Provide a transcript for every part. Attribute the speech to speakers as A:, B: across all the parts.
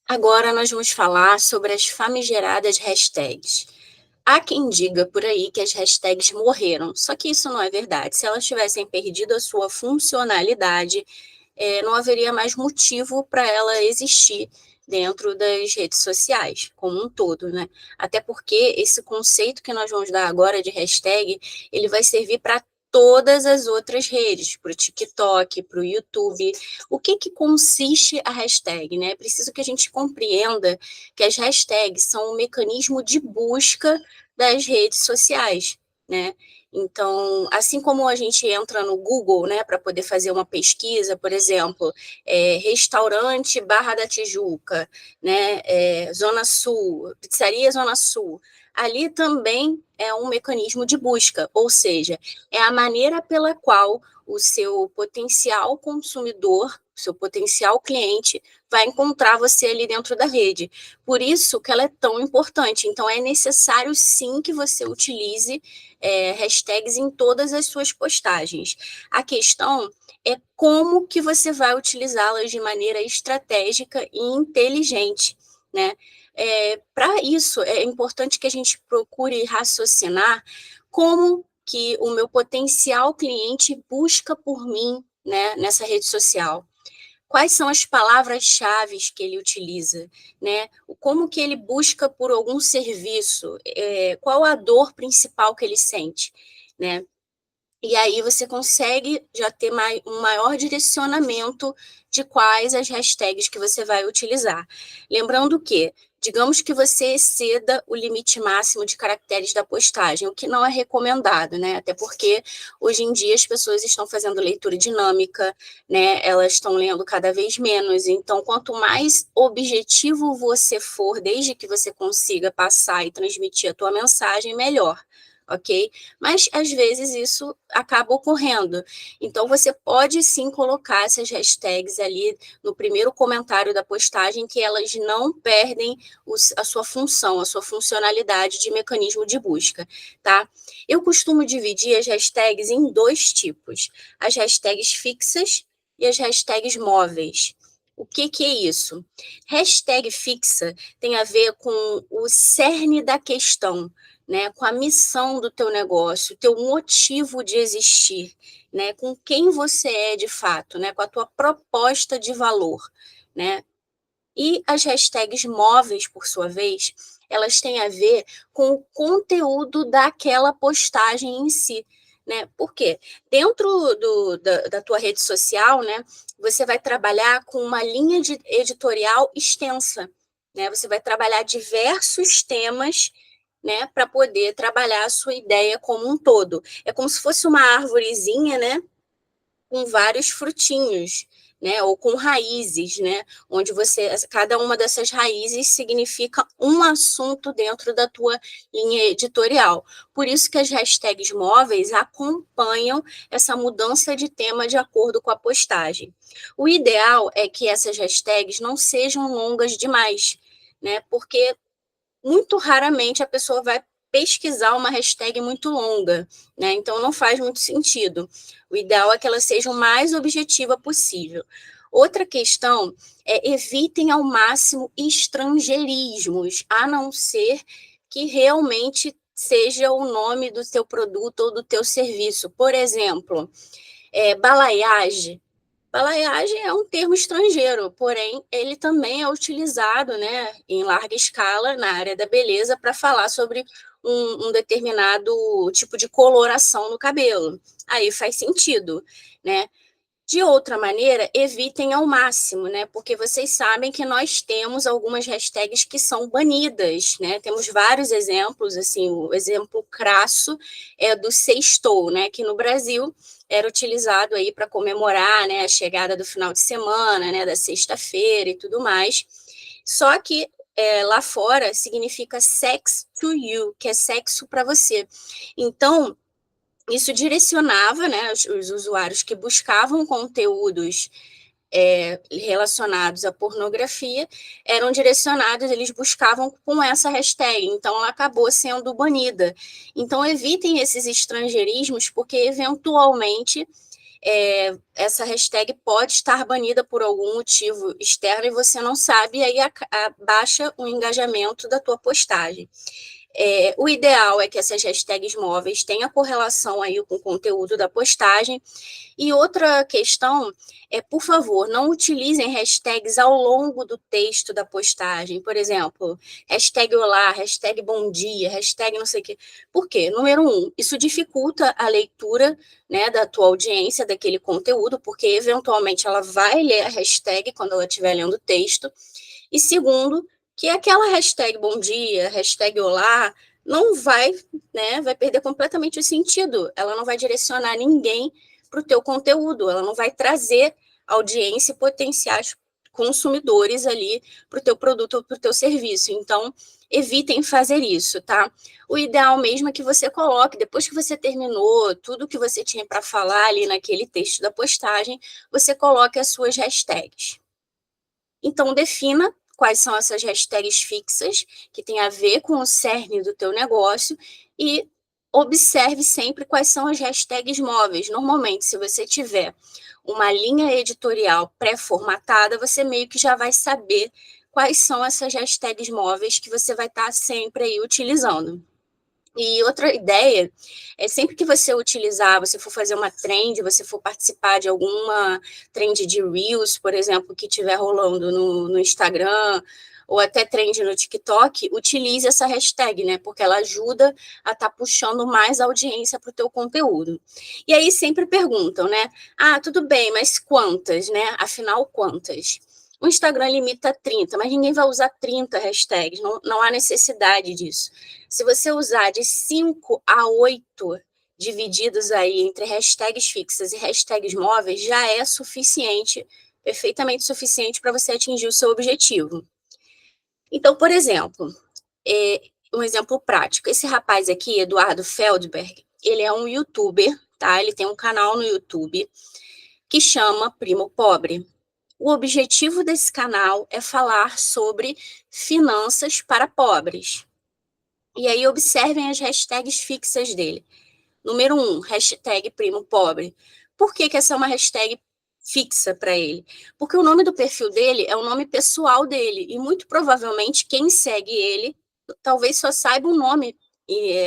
A: Agora nós vamos falar sobre as famigeradas hashtags. Há quem diga por aí que as hashtags morreram, só que isso não é verdade. Se elas tivessem perdido a sua funcionalidade, não haveria mais motivo para ela existir dentro das redes sociais, como um todo, né? Até porque esse conceito que nós vamos dar agora de hashtag, ele vai servir para todas as outras redes, para o TikTok, para o YouTube. O que consiste a hashtag, né? É preciso que a gente compreenda que as hashtags são um mecanismo de busca das redes sociais, né? Então, assim como a gente entra no Google, né, para poder fazer uma pesquisa, por exemplo, restaurante Barra da Tijuca, né, Zona Sul, pizzaria Zona Sul, ali também é um mecanismo de busca, ou seja, é a maneira pela qual o seu potencial consumidor, o seu potencial cliente, vai encontrar você ali dentro da rede. Por isso que ela é tão importante. Então, é necessário sim que você utilize hashtags em todas as suas postagens. A questão é como que você vai utilizá-las de maneira estratégica e inteligente, né? Para isso, é importante que a gente procure raciocinar como que o meu potencial cliente busca por mim, né, nessa rede social. Quais são as palavras-chave que ele utiliza, né? Como que ele busca por algum serviço, qual a dor principal que ele sente, né? E aí você consegue já ter um maior direcionamento de quais as hashtags que você vai utilizar. Lembrando que, digamos que você exceda o limite máximo de caracteres da postagem, o que não é recomendado, né? Até porque hoje em dia as pessoas estão fazendo leitura dinâmica, né? Elas estão lendo cada vez menos. Então, quanto mais objetivo você for, desde que você consiga passar e transmitir a tua mensagem, melhor. Ok? Mas às vezes isso acaba ocorrendo. Então você pode sim colocar essas hashtags ali no primeiro comentário da postagem, que elas não perdem a sua função, a sua funcionalidade de mecanismo de busca, tá? Eu costumo dividir as hashtags em dois tipos: as hashtags fixas e as hashtags móveis. O que é isso? Hashtag fixa tem a ver com o cerne da questão, né, com a missão do teu negócio, teu motivo de existir, né, com quem você é de fato, né, com a tua proposta de valor, né? E as hashtags móveis, por sua vez, elas têm a ver com o conteúdo daquela postagem em si, né? Por quê? Dentro da tua rede social, né, você vai trabalhar com uma linha editorial extensa, né? Você vai trabalhar diversos temas, né, para poder trabalhar a sua ideia como um todo. É como se fosse uma árvorezinha, né, com vários frutinhos, né, ou com raízes, né, onde cada uma dessas raízes significa um assunto dentro da tua linha editorial. Por isso que as hashtags móveis acompanham essa mudança de tema de acordo com a postagem. O ideal é que essas hashtags não sejam longas demais, né, porque muito raramente a pessoa vai pesquisar uma hashtag muito longa, né? Então não faz muito sentido. O ideal é que ela seja o mais objetiva possível. Outra questão é evitem ao máximo estrangeirismos, a não ser que realmente seja o nome do teu produto ou do teu serviço. Por exemplo, balaiagem. Balaiagem é um termo estrangeiro, porém ele também é utilizado, né, em larga escala na área da beleza para falar sobre um determinado tipo de coloração no cabelo. Aí faz sentido, né? De outra maneira, evitem ao máximo, né? Porque vocês sabem que nós temos algumas hashtags que são banidas, né? Temos vários exemplos, assim, o exemplo crasso é do sextou, né? Que no Brasil era utilizado aí para comemorar, né, a chegada do final de semana, né, da sexta-feira e tudo mais. Só que lá fora significa sex to you, que é sexo para você. Então, isso direcionava, né, os usuários que buscavam conteúdos relacionados à pornografia, eram direcionados, eles buscavam com essa hashtag, então ela acabou sendo banida. Então evitem esses estrangeirismos, porque eventualmente essa hashtag pode estar banida por algum motivo externo e você não sabe, e aí baixa o engajamento da tua postagem. O ideal é que essas hashtags móveis tenham correlação aí com o conteúdo da postagem. E outra questão por favor, não utilizem hashtags ao longo do texto da postagem. Por exemplo, hashtag olá, hashtag bom dia, hashtag não sei o quê. Por quê? Número 1, isso dificulta a leitura, né, da tua audiência, daquele conteúdo, porque eventualmente ela vai ler a hashtag quando ela estiver lendo o texto. E segundo, que aquela hashtag bom dia, hashtag olá, não vai, né, vai perder completamente o sentido. Ela não vai direcionar ninguém para o teu conteúdo, ela não vai trazer audiência e potenciais consumidores ali para o teu produto ou para o teu serviço. Então, evitem fazer isso, tá? O ideal mesmo é que você coloque, depois que você terminou tudo que você tinha para falar ali naquele texto da postagem, você coloque as suas hashtags. Então, defina quais são essas hashtags fixas, que tem a ver com o cerne do teu negócio, e observe sempre quais são as hashtags móveis. Normalmente, se você tiver uma linha editorial pré-formatada, você meio que já vai saber quais são essas hashtags móveis que você vai estar sempre aí utilizando. E outra ideia é sempre que você utilizar, você for fazer uma trend, você for participar de alguma trend de Reels, por exemplo, que estiver rolando no Instagram, ou até trend no TikTok, utilize essa hashtag, né? Porque ela ajuda a estar puxando mais audiência para o teu conteúdo. E aí sempre perguntam, né? Ah, tudo bem, mas quantas, né? Afinal, quantas? O Instagram limita 30, mas ninguém vai usar 30 hashtags, não há necessidade disso. Se você usar de 5 a 8 divididos aí entre hashtags fixas e hashtags móveis, já é suficiente, perfeitamente suficiente para você atingir o seu objetivo. Então, por exemplo, um exemplo prático. Esse rapaz aqui, Eduardo Feldberg, ele é um youtuber, tá? Ele tem um canal no YouTube que chama Primo Pobre. O objetivo desse canal é falar sobre finanças para pobres. E aí observem as hashtags fixas dele. Número 1, hashtag Primo Pobre. Por que essa é uma hashtag fixa para ele? Porque o nome do perfil dele é o nome pessoal dele. E muito provavelmente quem segue ele talvez só saiba o nome,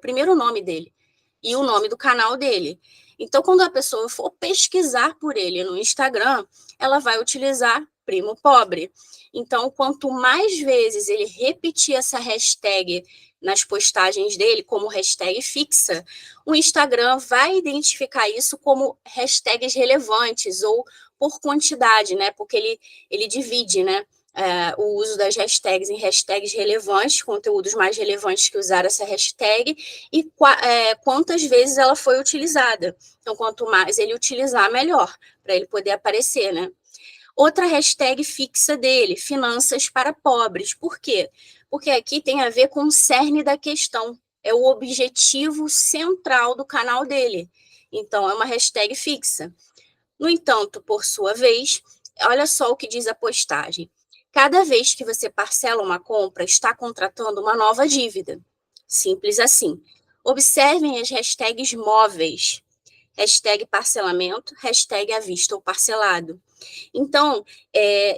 A: primeiro nome dele. E o nome do canal dele. Então, quando a pessoa for pesquisar por ele no Instagram, ela vai utilizar Primo Pobre. Então, quanto mais vezes ele repetir essa hashtag nas postagens dele como hashtag fixa, o Instagram vai identificar isso como hashtags relevantes ou por quantidade, né? Porque ele divide, né? O uso das hashtags em hashtags relevantes, conteúdos mais relevantes que usaram essa hashtag, e quantas vezes ela foi utilizada. Então, quanto mais ele utilizar, melhor, para ele poder aparecer, né? Outra hashtag fixa dele, finanças para pobres. Por quê? Porque aqui tem a ver com o cerne da questão. É o objetivo central do canal dele. Então, é uma hashtag fixa. No entanto, por sua vez, olha só o que diz a postagem. Cada vez que você parcela uma compra, está contratando uma nova dívida. Simples assim. Observem as hashtags móveis. Hashtag parcelamento, hashtag à vista ou parcelado. Então,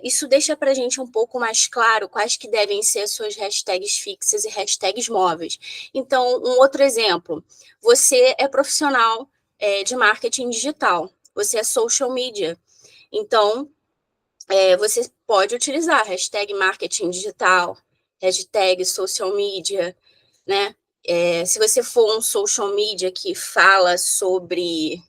A: isso deixa para a gente um pouco mais claro quais que devem ser as suas hashtags fixas e hashtags móveis. Então, um outro exemplo, você é profissional de marketing digital, você é social media, então, você pode utilizar hashtag marketing digital, hashtag social media, né? Se você for um social media que fala sobre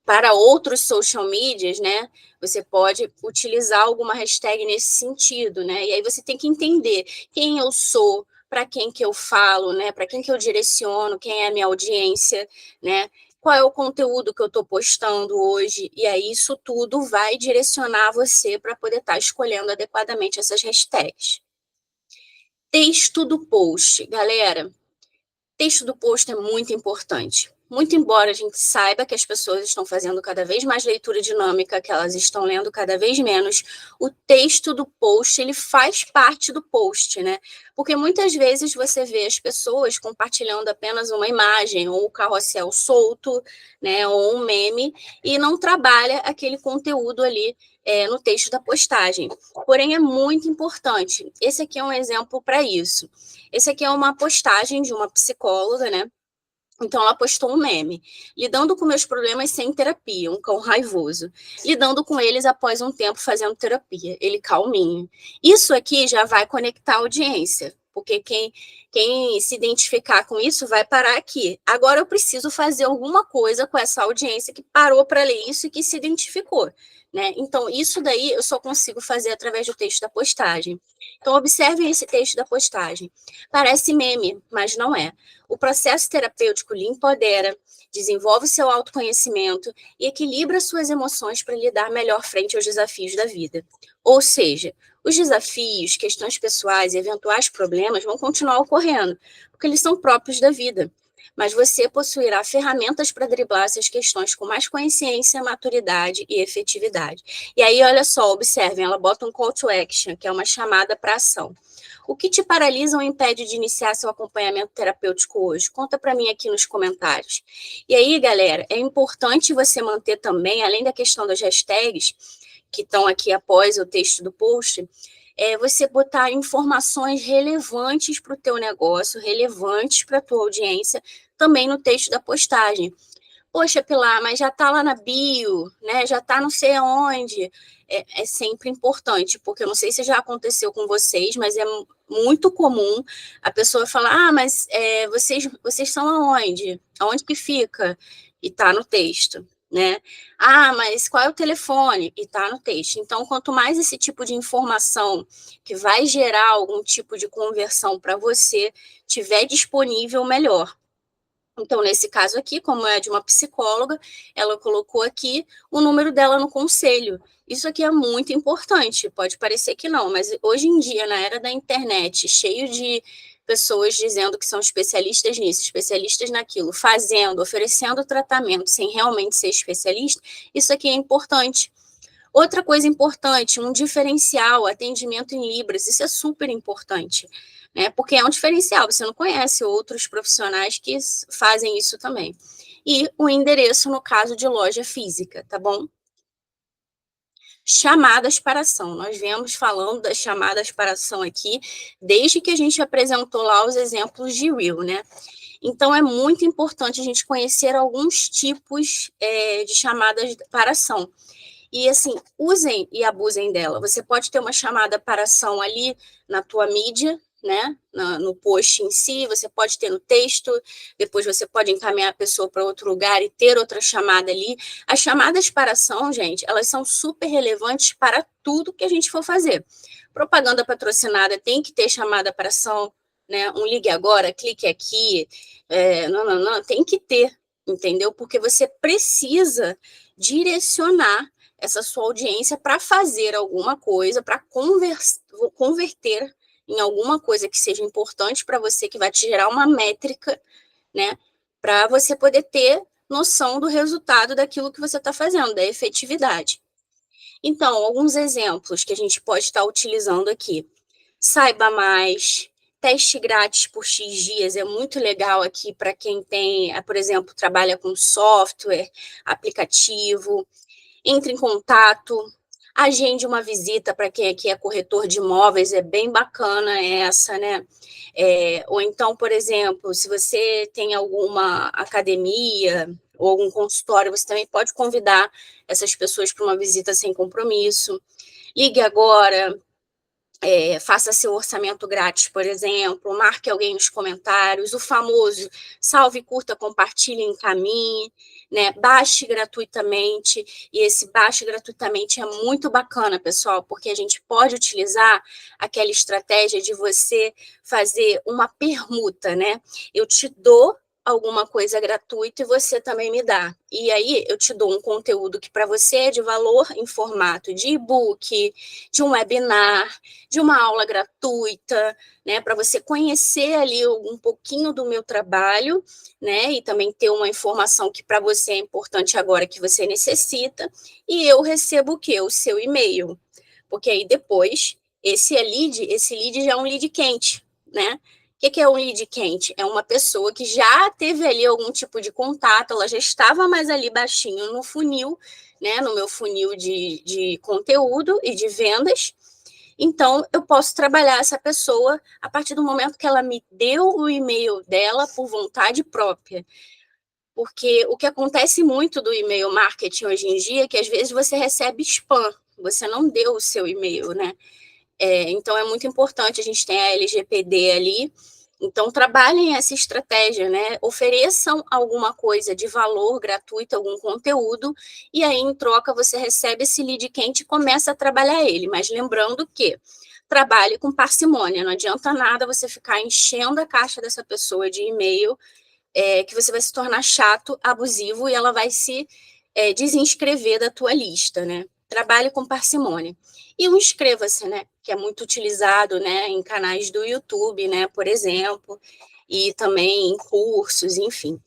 A: para outros social medias, né? Você pode utilizar alguma hashtag nesse sentido, né? E aí você tem que entender quem eu sou, para quem que eu falo, né? Para quem que eu direciono, quem é a minha audiência, né? Qual é o conteúdo que eu estou postando hoje? E aí isso tudo vai direcionar você para poder estar escolhendo adequadamente essas hashtags. Texto do post, galera. Texto do post é muito importante. muito embora a gente saiba que as pessoas estão fazendo cada vez mais leitura dinâmica, que elas estão lendo cada vez menos, o texto do post, ele faz parte do post, né? Porque muitas vezes você vê as pessoas compartilhando apenas uma imagem, ou um carrossel solto, né, ou um meme, e não trabalha aquele conteúdo ali no texto da postagem. Porém, é muito importante. Esse aqui é um exemplo para isso. Esse aqui é uma postagem de uma psicóloga, né? Então, ela postou um meme. Lidando com meus problemas sem terapia, um cão raivoso. Lidando com eles após um tempo fazendo terapia, ele calminho. Isso aqui já vai conectar a audiência, porque quem se identificar com isso vai parar aqui. Agora eu preciso fazer alguma coisa com essa audiência que parou para ler isso e que se identificou. Né? Então, isso daí eu só consigo fazer através do texto da postagem. Então, observem esse texto da postagem. Parece meme, mas não é. O processo terapêutico lhe empodera, desenvolve seu autoconhecimento e equilibra suas emoções para lidar melhor frente aos desafios da vida. Ou seja, os desafios, questões pessoais e eventuais problemas vão continuar ocorrendo, porque eles são próprios da vida. Mas você possuirá ferramentas para driblar essas questões com mais consciência, maturidade e efetividade. E aí, olha só, observem, ela bota um call to action, que é uma chamada para ação. O que te paralisa ou impede de iniciar seu acompanhamento terapêutico hoje? Conta para mim aqui nos comentários. E aí, galera, é importante você manter também, além da questão das hashtags, que estão aqui após o texto do post, você botar informações relevantes para o teu negócio, relevantes para a tua audiência, também no texto da postagem. Poxa, Pilar, mas já está lá na bio, né? Já está não sei aonde. É sempre importante, porque eu não sei se já aconteceu com vocês, mas é muito comum a pessoa falar, mas vocês são aonde? Aonde que fica? E está no texto, né? Mas qual é o telefone? E está no texto. Então, quanto mais esse tipo de informação que vai gerar algum tipo de conversão para você tiver disponível, melhor. Então, nesse caso aqui, como é de uma psicóloga, ela colocou aqui o número dela no conselho. Isso aqui é muito importante, pode parecer que não, mas hoje em dia, na era da internet, cheio de pessoas dizendo que são especialistas nisso, especialistas naquilo, fazendo, oferecendo tratamento sem realmente ser especialista, isso aqui é importante. Outra coisa importante, um diferencial, atendimento em Libras, isso é super importante, né? Porque é um diferencial, você não conhece outros profissionais que fazem isso também. E o endereço, no caso de loja física, tá bom? Chamadas para ação. Nós viemos falando das chamadas para ação aqui, desde que a gente apresentou lá os exemplos de Reel, né? Então, é muito importante a gente conhecer alguns tipos de chamadas para ação. E, assim, usem e abusem dela. Você pode ter uma chamada para ação ali na tua mídia, né? No post em si, você pode ter no texto, depois você pode encaminhar a pessoa para outro lugar e ter outra chamada ali. As chamadas para ação, gente, elas são super relevantes para tudo que a gente for fazer. Propaganda patrocinada tem que ter chamada para ação, né? Um ligue agora, clique aqui, não, tem que ter, entendeu? Porque você precisa direcionar essa sua audiência para fazer alguma coisa, para converter em alguma coisa que seja importante para você, que vai te gerar uma métrica, né? Para você poder ter noção do resultado daquilo que você está fazendo, da efetividade. Então, alguns exemplos que a gente pode estar utilizando aqui. Saiba mais, teste grátis por X dias é muito legal aqui para quem tem, por exemplo, trabalha com software, aplicativo. Entre em contato, agende uma visita para quem aqui é corretor de imóveis, é bem bacana essa, né? Ou então, por exemplo, se você tem alguma academia ou algum consultório, você também pode convidar essas pessoas para uma visita sem compromisso. Ligue agora, faça seu orçamento grátis, por exemplo, marque alguém nos comentários, o famoso salve, curta, compartilhe, encaminhe, né? Baixe gratuitamente, e esse baixe gratuitamente é muito bacana, pessoal, porque a gente pode utilizar aquela estratégia de você fazer uma permuta, né? Eu te dou alguma coisa gratuita e você também me dá. E aí eu te dou um conteúdo que para você é de valor em formato de e-book, de um webinar, de uma aula gratuita, né, para você conhecer ali um pouquinho do meu trabalho, né, e também ter uma informação que para você é importante agora que você necessita, e eu recebo o quê? O seu e-mail. Porque aí depois esse lead já é um lead quente, né? O que é um lead quente? É uma pessoa que já teve ali algum tipo de contato, ela já estava mais ali baixinho no funil, né? No meu funil de conteúdo e de vendas. Então, eu posso trabalhar essa pessoa a partir do momento que ela me deu o e-mail dela por vontade própria. Porque o que acontece muito do e-mail marketing hoje em dia é que às vezes você recebe spam, você não deu o seu e-mail, né? Então, é muito importante, a gente tem a LGPD ali, então trabalhem essa estratégia, né? Ofereçam alguma coisa de valor gratuito, algum conteúdo, e aí em troca você recebe esse lead quente e começa a trabalhar ele. Mas lembrando que trabalhe com parcimônia, não adianta nada você ficar enchendo a caixa dessa pessoa de e-mail, que você vai se tornar chato, abusivo e ela vai se desinscrever da tua lista, né? Trabalhe com parcimônia. E o inscreva-se, né? Que é muito utilizado, né? Em canais do YouTube, né? Por exemplo, e também em cursos, enfim.